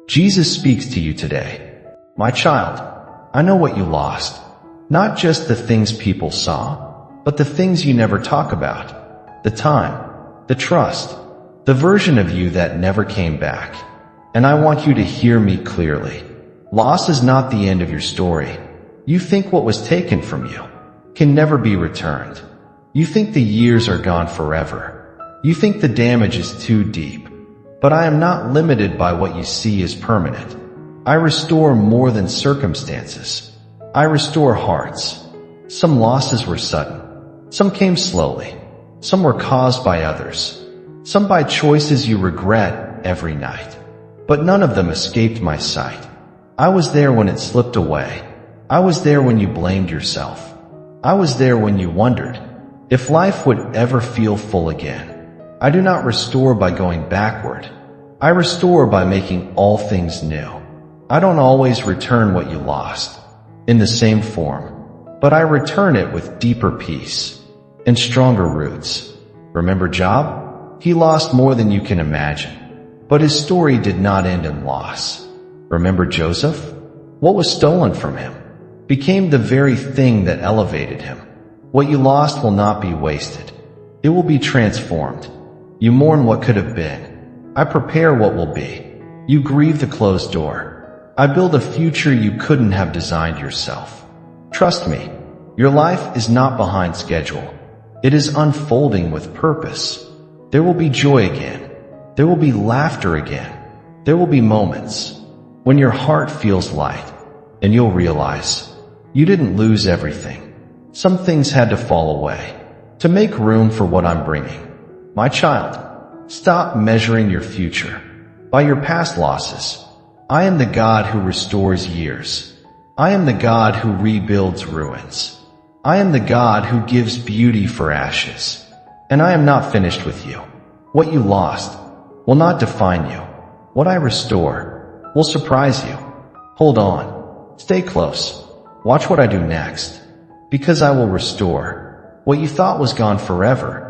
Jesus speaks to you today. My child, I know what you lost. Not just the things people saw, but the things you never talk about. The time, the trust, the version of you that never came back. And I want you to hear me clearly. Loss is not the end of your story. You think what was taken from you can never be returned. You think the years are gone forever. You think the damage is too deep. But I am not limited by what you see as permanent. I restore more than circumstances. I restore hearts. Some losses were sudden. Some came slowly. Some were caused by others. Some by choices you regret every night. But none of them escaped my sight. I was there when it slipped away. I was there when you blamed yourself. I was there when you wondered if life would ever feel full again. I do not restore by going backward. I restore by making all things new. I don't always return what you lost in the same form, but I return it with deeper peace and stronger roots. Remember Job? He lost more than you can imagine, but his story did not end in loss. Remember Joseph? What was stolen from him became the very thing that elevated him. What you lost will not be wasted. It will be transformed. You mourn what could have been. I prepare what will be. You grieve the closed door. I build a future you couldn't have designed yourself. Trust me, your life is not behind schedule. It is unfolding with purpose. There will be joy again. There will be laughter again. There will be moments when your heart feels light, and you'll realize you didn't lose everything. Some things had to fall away to make room for what I'm bringing. My child, stop measuring your future by your past losses. I am the God who restores years. I am the God who rebuilds ruins. I am the God who gives beauty for ashes. And I am not finished with you. What you lost will not define you. What I restore will surprise you. Hold on. Stay close. Watch what I do next. Because I will restore what you thought was gone forever.